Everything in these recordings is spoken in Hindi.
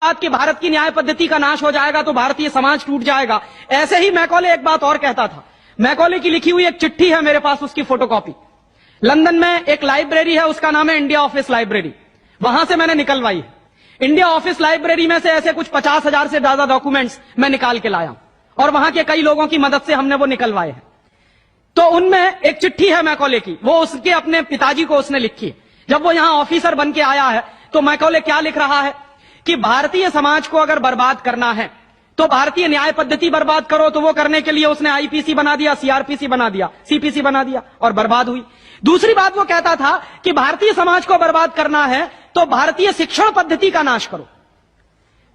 बात कि भारत की न्याय पद्धति का नाश हो जाएगा तो भारतीय समाज टूट जाएगा, ऐसे ही मैकॉले एक बात और कहता था। मैकॉले की लिखी हुई एक चिट्ठी है मेरे पास, उसकी फोटोकॉपी। लंदन में एक लाइब्रेरी है, उसका नाम है इंडिया ऑफिस लाइब्रेरी, वहां से मैंने निकलवाई है। इंडिया ऑफिस लाइब्रेरी में से ऐसे कुछ 50,000 से ज्यादा डॉक्यूमेंट्स मैं निकाल के लाया और वहां के कई लोगों की मदद से हमने वो निकलवाए हैं। तो उनमें एक चिट्ठी है मैकॉले की, वो उसके अपने पिताजी को उसने लिखी है। जब वो यहां ऑफिसर बन के आया है तो मैकॉले क्या लिख रहा है कि भारतीय समाज को अगर बर्बाद करना है तो भारतीय न्याय पद्धति बर्बाद करो। तो वो करने के लिए उसने आईपीसी बना दिया, सीआरपीसी बना दिया, सीपीसी बना दिया और बर्बाद हुई। दूसरी बात वो कहता था कि भारतीय समाज को बर्बाद करना है तो भारतीय शिक्षण पद्धति का नाश करो।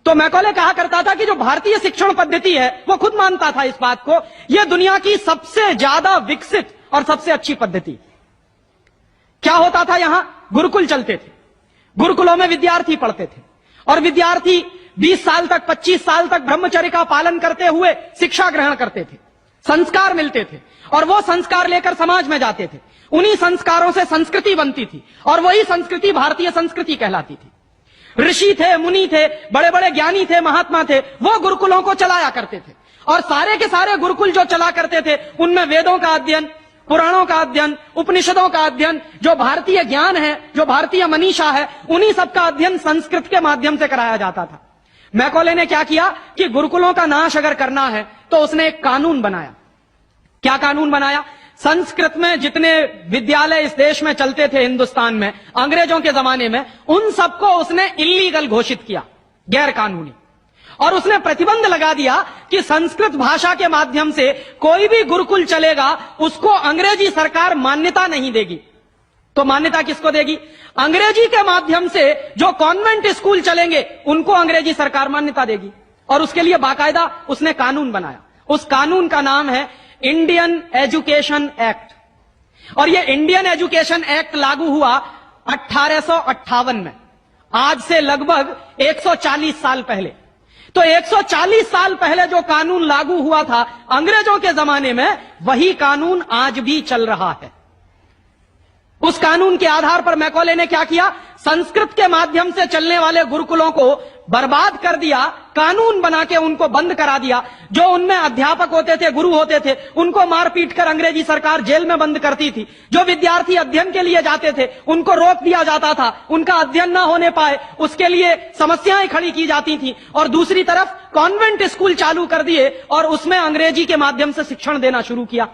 तो मैकॉले कहा करता था कि जो भारतीय शिक्षण पद्धति है, वो खुद मानता था इस बात को, यह दुनिया की सबसे ज्यादा विकसित और सबसे अच्छी पद्धति। क्या होता था, यहां गुरुकुल चलते थे, गुरुकुलों में विद्यार्थी पढ़ते थे और विद्यार्थी 20 साल तक 25 साल तक ब्रह्मचर्य का पालन करते हुए शिक्षा ग्रहण करते थे, संस्कार मिलते थे और वो संस्कार लेकर समाज में जाते थे। उन्हीं संस्कारों से संस्कृति बनती थी और वही संस्कृति भारतीय संस्कृति कहलाती थी। ऋषि थे, मुनि थे, बड़े बड़े ज्ञानी थे, महात्मा थे, वो गुरुकुलों को चलाया करते थे और सारे के सारे गुरुकुल जो चला करते थे उनमें वेदों का अध्ययन, पुराणों का अध्ययन, उपनिषदों का अध्ययन, जो भारतीय ज्ञान है, जो भारतीय मनीषा है, उन्हीं सबका अध्ययन संस्कृत के माध्यम से कराया जाता था। मैकॉले ने क्या किया कि गुरुकुलों का नाश अगर करना है तो उसने एक कानून बनाया। क्या कानून बनाया? संस्कृत में जितने विद्यालय इस देश में चलते थे हिंदुस्तान में अंग्रेजों के जमाने में, उन सबको उसने इल्लीगल घोषित किया, गैर कानूनी। और उसने प्रतिबंध लगा दिया कि संस्कृत भाषा के माध्यम से कोई भी गुरुकुल चलेगा उसको अंग्रेजी सरकार मान्यता नहीं देगी। तो मान्यता किसको देगी? अंग्रेजी के माध्यम से जो कॉन्वेंट स्कूल चलेंगे उनको अंग्रेजी सरकार मान्यता देगी। और उसके लिए बाकायदा उसने कानून बनाया। उस कानून का नाम है इंडियन एजुकेशन एक्ट। और यह इंडियन एजुकेशन एक्ट लागू हुआ 1858 में, आज से लगभग 140 साल पहले। तो 140 साल पहले जो कानून लागू हुआ था अंग्रेजों के जमाने में, वही कानून आज भी चल रहा है। उस कानून के आधार पर मैकॉले ने क्या किया? संस्कृत के माध्यम से चलने वाले गुरुकुलों को बर्बाद कर दिया, कानून बना के उनको बंद करा दिया। जो उनमें अध्यापक होते थे, गुरु होते थे, उनको मार पीट कर अंग्रेजी सरकार जेल में बंद करती थी। जो विद्यार्थी अध्ययन के लिए जाते थे उनको रोक दिया जाता था, उनका अध्ययन ना होने पाए उसके लिए समस्याएं खड़ी की जाती थी। और दूसरी तरफ कॉन्वेंट स्कूल चालू कर दिए और उसमें अंग्रेजी के माध्यम से शिक्षण देना शुरू किया।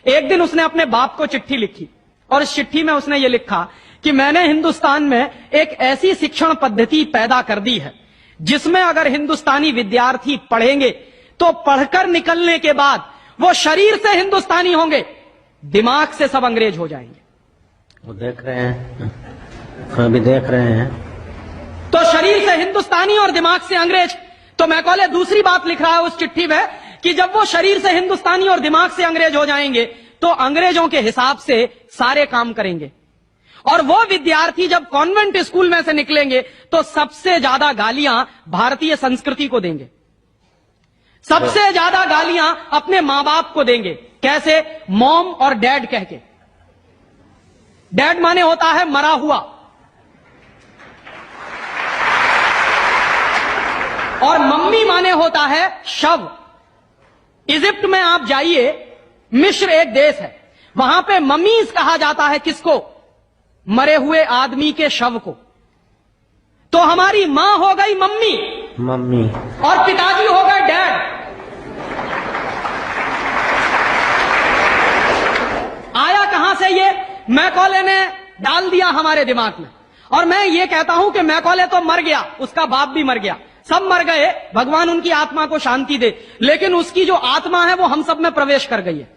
एक दिन उसने अपने बाप को चिट्ठी लिखी और इस चिट्ठी में उसने ये लिखा कि मैंने हिंदुस्तान में एक ऐसी शिक्षण पद्धति पैदा कर दी है जिसमें अगर हिंदुस्तानी विद्यार्थी पढ़ेंगे तो पढ़कर निकलने के बाद वो शरीर से हिंदुस्तानी होंगे, दिमाग से सब अंग्रेज हो जाएंगे। वो देख रहे हैं, अभी देख रहे हैं। तो शरीर से हिंदुस्तानी और दिमाग से अंग्रेज। तो मैकॉले दूसरी बात लिख रहा है उस चिट्ठी में कि जब वो शरीर से हिंदुस्तानी और दिमाग से अंग्रेज हो जाएंगे तो अंग्रेजों के हिसाब से सारे काम करेंगे। और वो विद्यार्थी जब कॉन्वेंट स्कूल में से निकलेंगे तो सबसे ज्यादा गालियां भारतीय संस्कृति को देंगे, सबसे ज्यादा गालियां अपने मां बाप को देंगे। कैसे? मॉम और डैड कह के। डैड माने होता है मरा हुआ और मम्मी माने होता है शव। इजिप्ट में आप जाइए, मिस्र एक देश है, वहां पे ममीज कहा जाता है किसको? मरे हुए आदमी के शव को। तो हमारी मां हो गई मम्मी, मम्मी, और पिताजी हो गए डैड। आया कहां से ये? मैकॉले ने डाल दिया हमारे दिमाग में। और मैं ये कहता हूं कि मैकॉले तो मर गया, उसका बाप भी मर गया, सब मर गए, भगवान उनकी आत्मा को शांति दे, लेकिन उसकी जो आत्मा है वो हम सब में प्रवेश कर गई है।